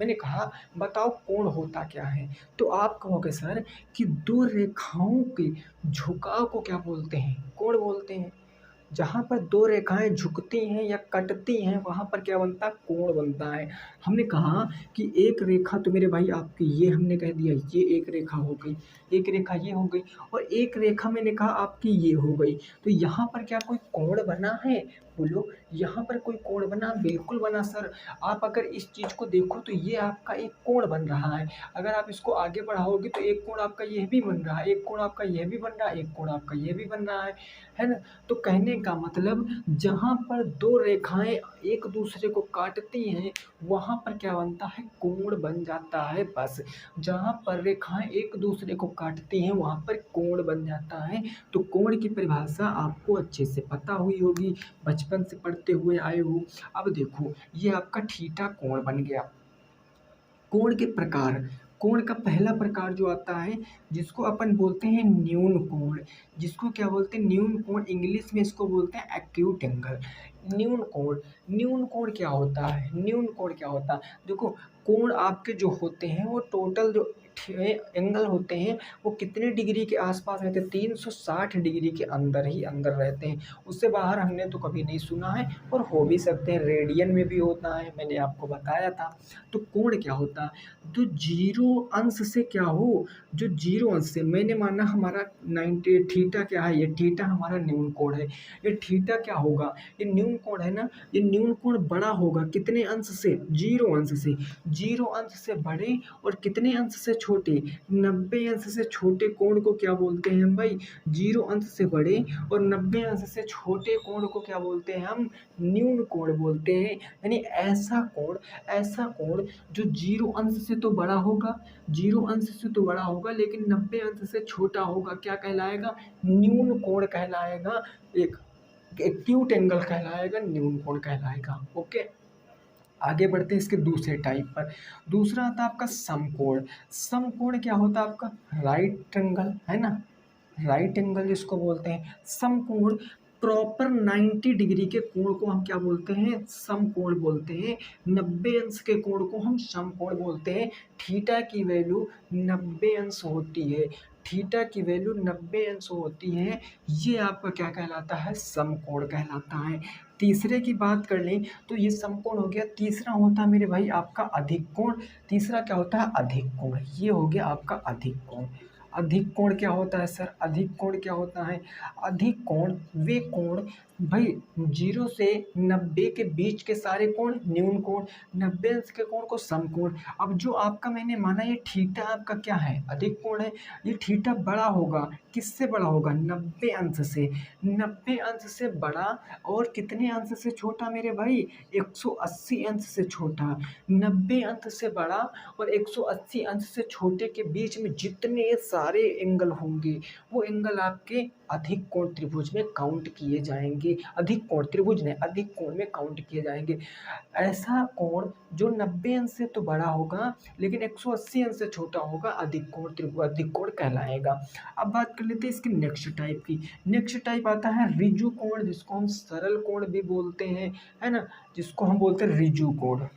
मैंने कहा बताओ कोण होता क्या है, तो आप कहोगे सर कि दो रेखाओं के झुकाव को क्या बोलते हैं? कोण बोलते हैं। जहाँ पर दो रेखाएं झुकती हैं या कटती हैं वहाँ पर क्या बनता है? कोण बनता है। हमने कहा कि एक रेखा तो मेरे भाई आपकी ये हमने कह दिया ये एक रेखा हो गई, एक रेखा ये हो गई, और एक रेखा मैंने कहा आपकी ये हो गई। तो यहाँ पर क्या कोई कोण बना है? बोलो, यहाँ पर कोई कोण बना? बिल्कुल बना सर। आप अगर इस चीज़ को देखो तो ये आपका एक कोण बन रहा है। अगर आप इसको आगे बढ़ाओगे तो एक कोण आपका यह भी बन रहा है, एक कोण आपका यह भी बन रहा है, एक कोण आपका यह भी बन रहा है ना। तो कहने का मतलब जहाँ पर दो रेखाएं एक दूसरे को काटती हैं वहाँ पर क्या बनता है? कोण बन जाता है। बस जहाँ पर रेखाएं एक दूसरे को काटती हैं वहाँ पर कोण बन जाता है। तो कोण की परिभाषा आपको अच्छे से पता हुई होगी, बचपन से पढ़ते हुए आए हो। अब देखो ये आपका थीटा कोण बन गया। कोण के प्रकार, कोण का पहला प्रकार जो आता है जिसको अपन बोलते हैं न्यून कोण, जिसको क्या बोलते हैं? न्यून कोण। इंग्लिश में इसको बोलते हैं एक्यूट एंगल। न्यून कोण, न्यून कोण क्या होता है? न्यून कोण क्या होता है? देखो कोण आपके जो होते हैं वो टोटल जो एंगल होते हैं वो कितने डिग्री के आसपास रहते हैं? 360 डिग्री के अंदर ही अंदर रहते हैं। उससे बाहर हमने तो कभी नहीं सुना है, और हो भी सकते हैं, रेडियन में भी होता है, मैंने आपको बताया था। तो कोण क्या होता है? जो जीरो अंश से क्या हो, जो जीरो अंश से, मैंने माना हमारा 90 थीटा क्या है? ये थीटा हमारा न्यून कोण है। ये थीटा क्या होगा? ये न्यून कोण है ना, ये न्यून कोण बड़ा होगा कितने अंश से? जीरो अंश से। जीरो अंश से बड़े और कितने अंश से छोटे? 90 अंश से छोटे कोण को क्या बोलते हैं हम भाई? जीरो अंश से बड़े और 90 अंश से छोटे कोण को क्या बोलते हैं हम? न्यून कोण बोलते हैं। यानी ऐसा कोण जो जीरो अंश से तो बड़ा होगा, जीरो अंश से तो बड़ा होगा लेकिन 90 अंश से छोटा होगा, क्या कहलाएगा? न्यून कोण कहलाएगा। एक एक्यूट एंगल कहलाएगा, न्यून कोण कहलाएगा। ओके, आगे बढ़ते हैं इसके दूसरे टाइप पर। दूसरा आता है आपका समकोण। समकोण क्या होता है आपका? राइट एंगल, है ना, राइट एंगल जिसको बोलते हैं। समकोण प्रॉपर 90 डिग्री के कोण को हम क्या बोलते हैं? समकोण बोलते हैं। 90 अंश के कोण को हम समकोण बोलते हैं। थीटा की वैल्यू 90 अंश होती है, थीटा की वैल्यू 90 अंश होती है। ये आपका क्या कहलाता है? समकोण कहलाता है। तीसरे की बात कर लें तो ये समकोण हो गया। तीसरा होता है मेरे भाई आपका अधिक कोण। तीसरा क्या होता है? अधिक कोण। ये हो गया आपका अधिक कोण। अधिक कोण क्या होता है सर? अधिक कोण क्या होता है? अधिक कोण वे कोण भाई 0 से 90 के बीच के सारे कोण न्यून कोण, 90 अंश के कोण को सम कोण। अब जो आपका मैंने माना ये थीटा आपका क्या है, अधिक कोण है, ये थीटा बड़ा होगा, किससे बड़ा होगा, 90 अंश से, 90 अंश से बड़ा। और कितने अंश से छोटा मेरे भाई, 180 अंश से छोटा। 90 अंश से बड़ा और 180 अंश से छोटे के बीच में जितने सारे एंगल होंगे वो एंगल आपके अधिक कोण त्रिभुज में काउंट किए जाएंगे। अधिक कोण त्रिभुज ने अधिक कोण में काउंट किए जाएंगे। ऐसा कोण जो 90 अंश से तो बड़ा होगा लेकिन 180 अंश से छोटा होगा, अधिक कोण त्रिभुज अधिक कोण कहलाएगा। अब बात कर लेते हैं इसकी नेक्स्ट टाइप की। नेक्स्ट टाइप आता है रिजु कोण, जिसको हम सरल कोण भी बोलते हैं, है ना, जिसको हम बोलते हैं रिजु कोण।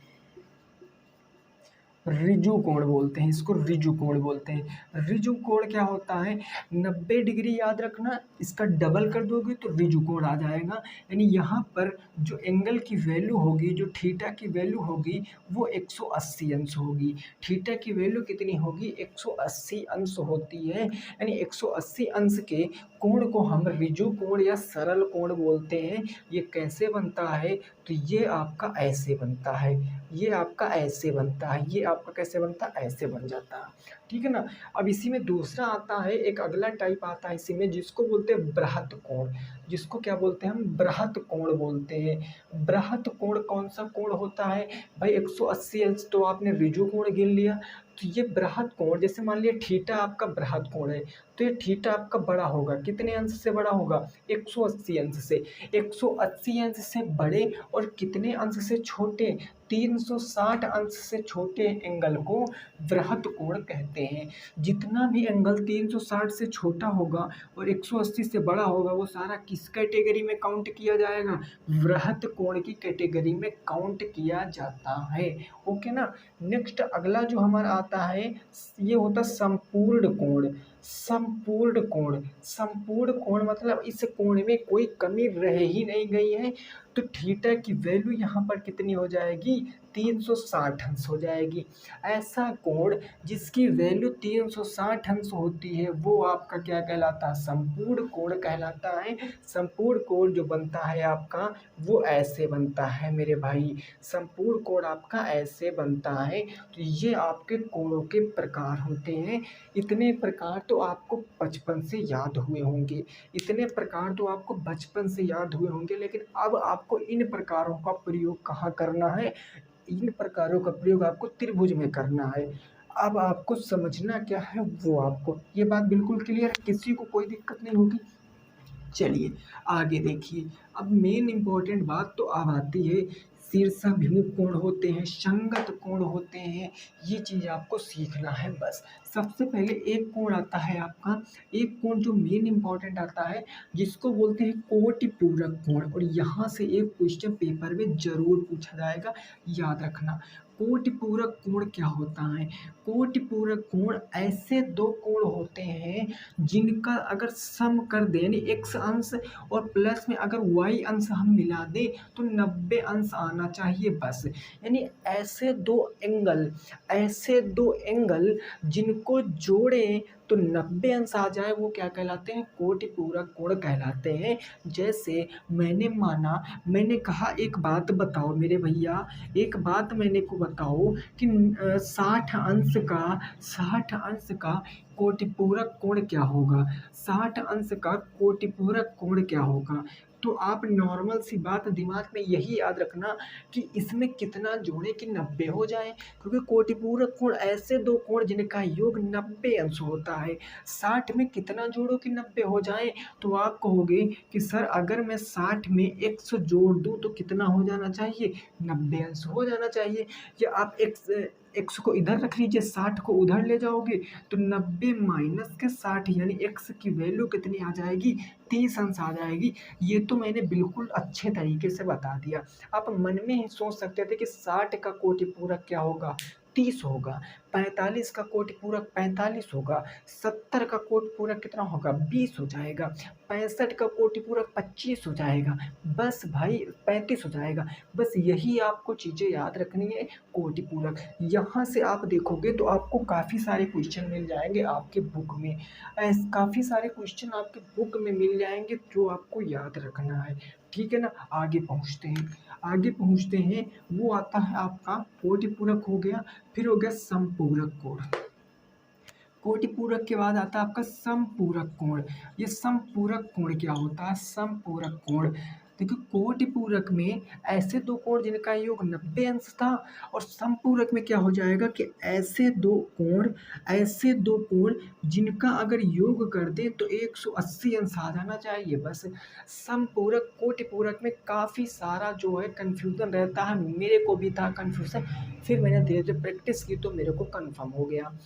रिजु कोण बोलते हैं इसको, रिजु कोण बोलते हैं। रिजु कोण क्या होता है, 90 डिग्री याद रखना, इसका डबल कर दोगे तो रिजु कोण आ जाएगा। यानी यहाँ पर जो एंगल की वैल्यू होगी, जो थीटा की वैल्यू होगी वो 180 अंश होगी। थीटा की वैल्यू कितनी होगी, 180 अंश होती है। यानी 180 अंश के कोण को हम रिजु कोण या सरल कोण बोलते हैं। ये कैसे बनता है, तो ये आपका ऐसे बनता है, ये आपका ऐसे बनता है, ये आपका कैसे बनता है, ऐसे बन जाता है, ठीक है ना। अब इसी में दूसरा आता है, एक अगला टाइप आता है इसी में, जिसको बोलते हैं बृहत कोण। जिसको क्या बोलते हैं हम, बृहत कोण बोलते हैं। बृहत कोण कौन सा कोण होता है भाई, 180 अंश तो आपने रिजु कोण गिन लिया, तो ये बृहत कोण, जैसे मान लिया थीटा आपका बृहत कोण है, तो ये थीटा आपका बड़ा होगा, कितने अंश से बड़ा होगा, 180 अंश से। 180 अंश से बड़े और कितने अंश से छोटे, 360 अंश से छोटे एंगल को बृहत कोण कहते हैं। जितना भी एंगल 360 से छोटा होगा और 180 से बड़ा होगा वो सारा किस कैटेगरी में काउंट किया जाएगा, बृहत कोण की कैटेगरी में काउंट किया जाता है। ओके ना। नेक्स्ट अगला जो हमारा आता है ये होता संपूर्ण कोण। संपूर्ण कोण, संपूर्ण कोण मतलब इस कोण में कोई कमी रह ही नहीं गई है, तो थीटा की वैल्यू यहाँ पर कितनी हो जाएगी, 360 अंश हो जाएगी। ऐसा कोण जिसकी वैल्यू 360 अंश होती है वो आपका क्या कहलाता है, संपूर्ण कोण कहलाता है। संपूर्ण कोण जो बनता है आपका वो ऐसे बनता है मेरे भाई, संपूर्ण कोण आपका ऐसे बनता है। तो ये आपके कोणों के प्रकार होते हैं। इतने प्रकार तो आपको बचपन से याद हुए होंगे, इतने प्रकार तो आपको बचपन से याद हुए होंगे, लेकिन अब आपको इन प्रकारों का प्रयोग कहाँ करना है, इन प्रकारों का प्रयोग आपको त्रिभुज में करना है। अब आपको समझना क्या है वो आपको, ये बात बिल्कुल क्लियर है, किसी को कोई दिक्कत नहीं होगी। चलिए आगे देखिए। अब मेन इम्पोर्टेंट बात तो अब आती है, शीर्षाभिमुख कोण होते हैं, संगत कोण होते हैं, ये चीज़ आपको सीखना है बस। सबसे पहले एक कोण आता है आपका, एक कोण जो मेन इम्पोर्टेंट आता है जिसको बोलते हैं कोटि पूरक कोण, और यहाँ से एक क्वेश्चन पेपर में जरूर पूछा जाएगा, याद रखना। कोटि पूरक कोण क्या होता है, कोटि पूरक कोण ऐसे दो कोण होते हैं जिनका अगर सम कर दें, यानी एक्स अंश और प्लस में अगर वाई अंश हम मिला दें तो 90 अंश आना चाहिए बस। यानी ऐसे दो एंगल जिनको जोड़ें तो 90 अंश आ जाए वो क्या कहलाते हैं, कोटि पूरक कोण कहलाते हैं। जैसे मैंने माना, मैंने कहा एक बात बताओ मेरे भैया, एक बात मैंने को बताओ कि 60 अंश का कोटिपूरक कोण क्या होगा, 60 अंश का कोटिपूरक कोण क्या होगा। तो आप नॉर्मल सी बात दिमाग में यही याद रखना कि इसमें कितना जोड़े कि 90 हो जाए, क्योंकि कोटिपूरक कोण ऐसे दो कोण जिनका योग 90 अंश होता है। 60 में कितना जोड़ो कि 90 हो जाए, तो आप कहोगे कि सर अगर मैं 60 में 100 जोड़ दूं तो कितना हो जाना चाहिए, 90 अंश हो जाना चाहिए। या आप एक्स को इधर रख लीजिए, 60 को उधर ले जाओगे तो 90 माइनस के 60 यानी एक्स की वैल्यू कितनी आ जाएगी, 30 अंश आ जाएगी। ये तो मैंने बिल्कुल अच्छे तरीके से बता दिया। आप मन में ही सोच सकते थे कि 60 का कोटि पूरक क्या होगा, 30 होगा, 45 का कोटि पूरक 45 होगा, 70 का कोटि पूरक कितना होगा 20 हो जाएगा, 65 का कोटि पूरक 25 हो जाएगा, बस भाई 35 हो जाएगा। बस यही आपको चीज़ें याद रखनी है कोटि पूरक। यहाँ से आप देखोगे तो आपको काफ़ी सारे क्वेश्चन मिल जाएंगे आपके बुक में, काफ़ी सारे क्वेश्चन आपके बुक में मिल जाएंगे जो आपको याद रखना है। ठीक है ना, आगे पहुँचते हैं। आगे पहुँचते हैं, वो आता है आपका कोटि पूरक हो गया, फिर हो गया समपूरक कोण। कोटि पूरक के बाद आता है आपका समपूरक कोण। ये समपूरक कोण क्या होता है? समपूरक कोण, देखिए कोटि पूरक में ऐसे दो कोण जिनका योग 90 अंश था, और समपूरक में क्या हो जाएगा कि ऐसे दो कोण जिनका अगर योग कर दे तो 180 अंश आ जाना चाहिए बस। समपूरक कोटि पूरक में काफ़ी सारा जो है कन्फ्यूज़न रहता है, मेरे को भी था कन्फ्यूज़न, फिर मैंने धीरे धीरे प्रैक्टिस की तो मेरे को कन्फर्म हो गया।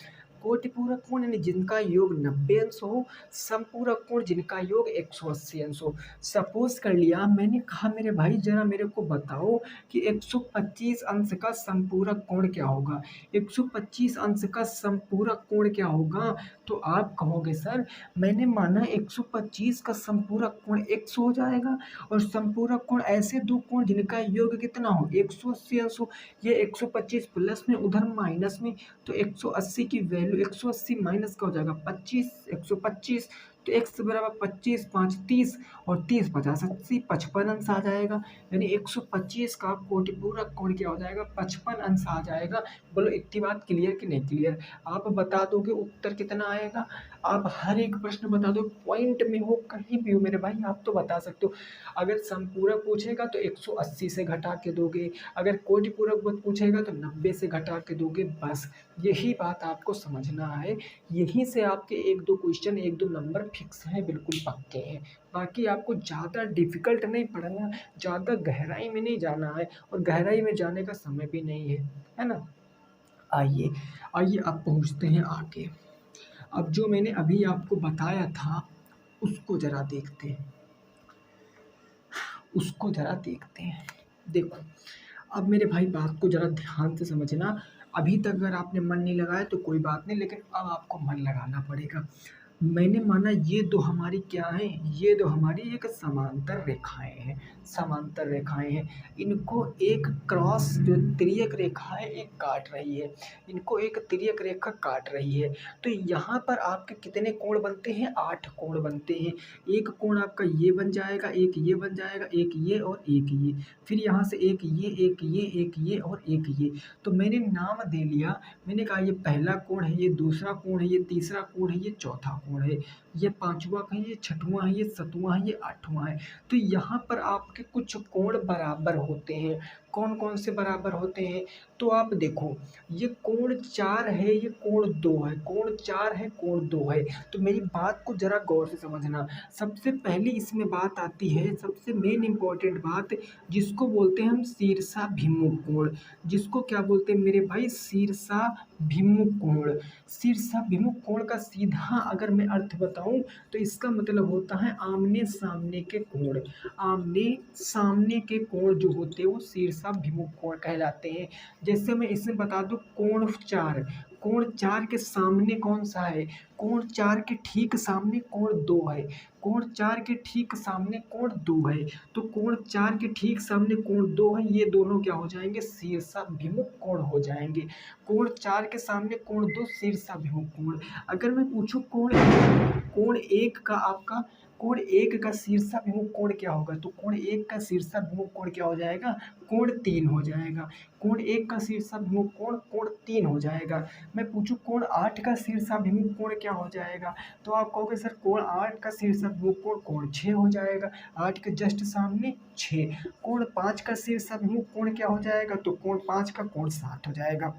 कोटि पूरक कोण यानी जिनका योग 90 अंश हो, समपूरक कोण जिनका योग 180 अंश हो। सपोज कर लिया मैंने कहा मेरे भाई जरा मेरे को बताओ कि 125 अंश का समपूरक कोण क्या होगा, 125 अंश का समपूरक कोण क्या होगा, तो आप कहोगे सर मैंने माना 125 का समपूरक कोण 100 हो जाएगा, और समपूरक कोण ऐसे दो कोण जिनका योग कितना हो 180 अंश हो। ये 125 प्लस में उधर माइनस में, तो 180 की वैल्यू 180 माइनस का हो जाएगा 25, 125, तो x बराबर 25 5 30, और 30 50 80 55 अंश आ जाएगा। यानी 125 का कोटि पूरक कोण क्या हो जाएगा 55 अंश आ जाएगा। बोलो इतनी बात क्लियर कि नहीं क्लियर? आप बता दोगे उत्तर कितना आएगा, आप हर एक प्रश्न बता दो, पॉइंट में हो कहीं भी हो मेरे भाई आप तो बता सकते हो। अगर समपूरक पूछेगा तो 180 से घटा के दोगे, अगर कोटि पूरक पूछेगा तो 90 से घटा के दोगे, बस यही बात आपको समझना है। यहीं से आपके एक दो क्वेश्चन एक दो नंबर फिक्स हैं, बिल्कुल पक्के हैं। बाकी आपको ज़्यादा डिफिकल्ट नहीं पढ़ना, ज़्यादा गहराई में नहीं जाना है, और गहराई में जाने का समय भी नहीं है ना। आइए आइए अब पहुँचते हैं आगे। अब जो मैंने अभी आपको बताया था उसको ज़रा देखते हैं, उसको ज़रा देखते हैं। देखो अब मेरे भाई बात को ज़रा ध्यान से समझना। अभी तक अगर आपने मन नहीं लगाया तो कोई बात नहीं, लेकिन अब आपको मन लगाना पड़ेगा। मैंने माना ये दो हमारी क्या हैं, ये दो हमारी एक समांतर रेखाएं हैं, समांतर रेखाएं हैं। इनको एक क्रॉस जो तिर्यक रेखा है एक काट रही है, इनको एक तिर्यक रेखा काट रही है। तो यहाँ पर आपके कितने कोण बनते हैं, 8 कोण बनते हैं। एक कोण आपका ये बन जाएगा, एक ये बन जाएगा, एक ये और एक ये, फिर यहाँ से एक ये एक ये एक ये और एक ये। तो मैंने नाम दे लिया, मैंने कहा ये पहला कोण है, ये दूसरा कोण है, ये तीसरा कोण है, ये चौथा कोण है, ये पांचवा है, ये छठवां है, ये सतवां है, ये आठवां है। तो यहाँ पर आपके कुछ कोण बराबर होते हैं। कौन कौन से बराबर होते हैं, तो आप देखो ये कोण 4 है, ये कोण 2 है, कोण 4 है, कोण 2 है। तो मेरी बात को जरा गौर से समझना। सबसे पहली इसमें बात आती है, सबसे मेन इंपॉर्टेंट बात, जिसको बोलते हैं हम शीर्षाभिमुख कोण। जिसको क्या बोलते हैं मेरे भाई, शीर्षाभिमुख कोण। शीर्षाभिमुख कोण का सीधा अगर मैं अर्थ बताऊं तो इसका मतलब होता है आमने सामने के कोण। आमने सामने के कोण जो होते हैं वो शीर्षाभिमुख कोण कहलाते हैं। जैसे मैं इसमें बता दूं कोण 4, कोण 4 के सामने कौन सा है, कोण 4 के ठीक सामने कोण 2 है, कोण 4 के ठीक सामने कोण 2 है। तो कोण 4 के ठीक सामने कोण 2 है, ये दोनों क्या हो जाएंगे, शीर्षाभिमुख कोण हो जाएंगे। कोण 4 के सामने कोण 2 शीर्षाभिमुख कोण। अगर मैं पूछूं कोण 1 का आपका, कोण 1 का शीर्षाभिमुख कोण क्या होगा, तो कोण 1 का शीर्षाभिमुख कोण क्या हो जाएगा, कोण 3 हो जाएगा। कोण 1 का शीर्षाभिमुख कोण कोण 3 हो जाएगा। मैं पूछूं कोण 8 का शीर्षाभिमुख कोण क्या हो जाएगा, तो आप कहोगे सर कोण 8 का शीर्षाभिमुख कोण कोण 6 हो जाएगा, 8 के जस्ट सामने 6। कोण 5 का शीर्षाभिमुख कोण क्या हो जाएगा, तो कोण 5 का कोण 7 हो जाएगा।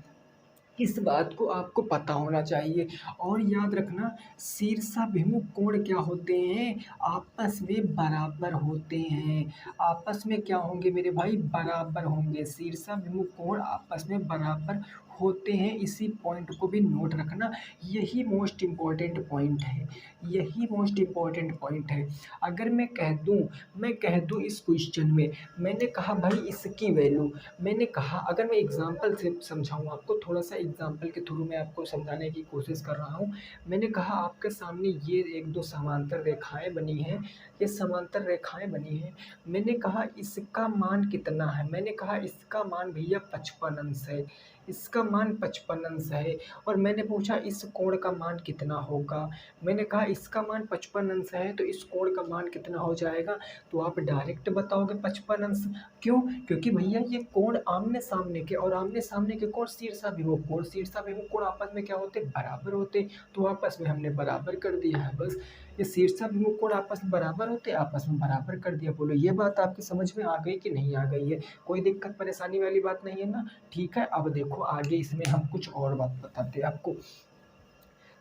इस बात को आपको पता होना चाहिए। और याद रखना शीर्षाभिमुख कोण क्या होते हैं, आपस में बराबर होते हैं। आपस में क्या होंगे मेरे भाई, बराबर होंगे। शीर्षाभिमुख कोण आपस में बराबर होते हैं, इसी पॉइंट को भी नोट रखना। यही मोस्ट इम्पॉर्टेंट पॉइंट है, यही मोस्ट इम्पॉर्टेंट पॉइंट है। अगर मैं कह दूँ इस क्वेश्चन में, मैंने कहा भाई इसकी वैल्यू, मैंने कहा अगर मैं एग्जांपल से समझाऊँ आपको, थोड़ा सा एग्जांपल के थ्रू मैं आपको समझाने की कोशिश कर रहा हूँ। मैंने कहा आपके सामने ये एक दो समांतर रेखाएं बनी हैं, ये समांतर रेखाएं बनी हैं। मैंने कहा इसका मान कितना है, मैंने कहा इसका मान भैया 55 अंश है, इसका मान 55 अंश है। और मैंने पूछा इस कोण का मान कितना होगा, मैंने कहा इसका मान 55 अंश है तो इस कोण का मान कितना हो जाएगा। तो आप डायरेक्ट बताओगे 55 अंश। क्यों? क्योंकि भैया ये कोण आमने सामने के, और आमने सामने के कोण शीर्षाभिमुख कोण, शीर्षाभिमुख कोण आपस में क्या होते, बराबर होते। तो आपस में हमने बराबर कर दिया है, बस। ये शीर्षाभिमुख कोण आपस में बराबर होते, आपस में बराबर कर दिया। बोलो ये बात आपकी समझ में आ गई कि नहीं आ गई है? कोई दिक्कत परेशानी वाली बात नहीं है ना? ठीक है, अब देखो आगे इसमें हम कुछ और बात बताते हैं आपको।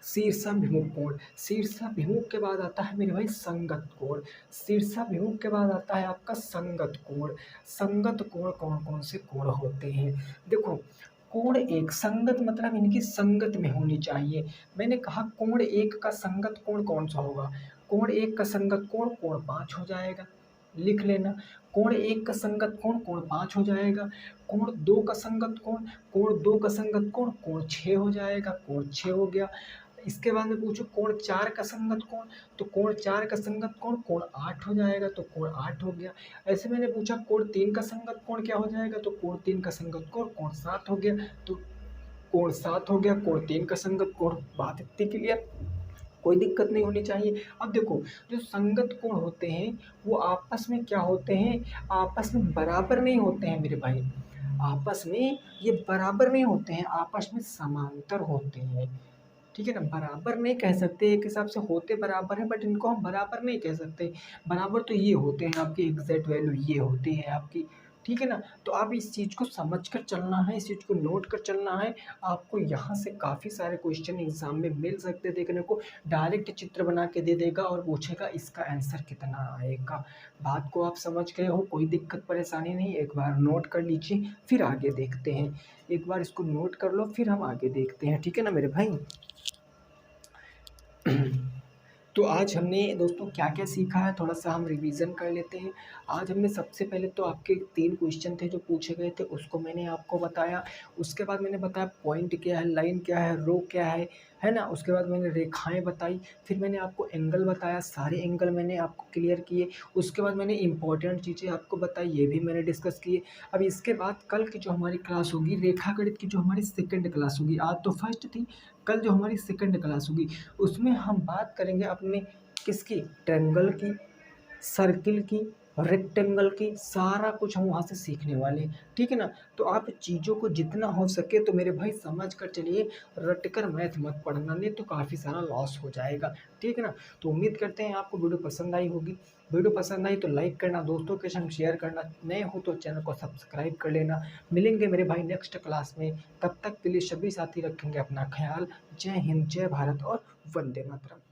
शीर्षाभिमुख कोण, शीर्षाभिमुख के बाद आता है मेरे भाई संगत कोण, शीर्षाभिमुख के बाद आता है आपका संगत कोण। संगत कोण कौन कौन से कोण होते हैं? देखो, कोण एक संगत मतलब इनकी संगत में होनी चाहिए। मैंने कहा कोण एक का संगत कोण कौन सा होगा? कोण एक का संगत कोण कोण 5 हो जाएगा, लिख लेना। कोण एक का संगत कोण कोण 5 हो जाएगा। कोण दो का संगत कोण, कोण दो का संगत कोण कोण 6 हो जाएगा, कोण 6 हो गया। इसके बाद में पूछो कोण 4 का संगत कोण, तो कोण 4 का संगत कोण कोण 8 हो जाएगा, तो कोण 8 हो गया। ऐसे मैंने पूछा कोण 3 का संगत कोण क्या हो जाएगा, तो कोण 3 का संगत कोण कोण 7 हो गया, तो कोण 7 हो गया, कोण 3 का संगत कोण। बात इतनी क्लियर, कोई दिक्कत नहीं होनी चाहिए। अब देखो, जो संगत कोण होते हैं वो आपस में क्या होते हैं, आपस में बराबर नहीं होते हैं मेरे भाई, आपस में ये बराबर नहीं होते हैं, आपस में समांतर होते हैं। ठीक है ना, बराबर नहीं कह सकते, एक हिसाब से होते बराबर है, बट इनको हम बराबर नहीं कह सकते। बराबर तो ये होते हैं आपकी एग्जैक्ट वैल्यू ये होती है आपकी। ठीक है ना, तो आप इस चीज़ को समझ कर चलना है, इस चीज़ को नोट कर चलना है। आपको यहाँ से काफ़ी सारे क्वेश्चन एग्जाम में मिल सकते देखने को। डायरेक्ट चित्र बना के दे देगा और पूछेगा इसका आंसर कितना आएगा। बात को आप समझ गए हो, कोई दिक्कत परेशानी नहीं। एक बार नोट कर लीजिए, फिर आगे देखते हैं। एक बार इसको नोट कर लो, फिर हम आगे देखते हैं। ठीक है ना मेरे भाई? तो आज हमने दोस्तों क्या क्या सीखा है, थोड़ा सा हम रिवीजन कर लेते हैं। आज हमने सबसे पहले तो आपके 3 क्वेश्चन थे जो पूछे गए थे, उसको मैंने आपको बताया। उसके बाद मैंने बताया पॉइंट क्या है, लाइन क्या है, रो क्या है ना। उसके बाद मैंने रेखाएं बताई, फिर मैंने आपको एंगल बताया, सारे एंगल मैंने आपको क्लियर किए। उसके बाद मैंने इंपॉर्टेंट चीज़ें आपको बताई, ये भी मैंने डिस्कस किए। अब इसके बाद कल की जो हमारी क्लास होगी, रेखा गणित की जो हमारी सेकंड क्लास होगी, आज तो फर्स्ट थी, कल जो हमारी सेकंड क्लास होगी उसमें हम बात करेंगे अपने किसकी, ट्रायंगल की, सर्किल की, रेक्टेंगल की, सारा कुछ हम वहाँ से सीखने वाले हैं। ठीक है ना, तो आप चीज़ों को जितना हो सके तो मेरे भाई समझ कर चलिए, रट कर मैथ मत पढ़ना, नहीं तो काफ़ी सारा लॉस हो जाएगा। ठीक है ना, तो उम्मीद करते हैं आपको वीडियो पसंद आई होगी। वीडियो पसंद आई तो लाइक करना, दोस्तों के संग शेयर करना, नए हो तो चैनल को सब्सक्राइब कर लेना। मिलेंगे मेरे भाई नेक्स्ट क्लास में, तब तक के लिए सभी साथी रखेंगे अपना ख्याल। जय हिंद, जय भारत और वंदे मातरम।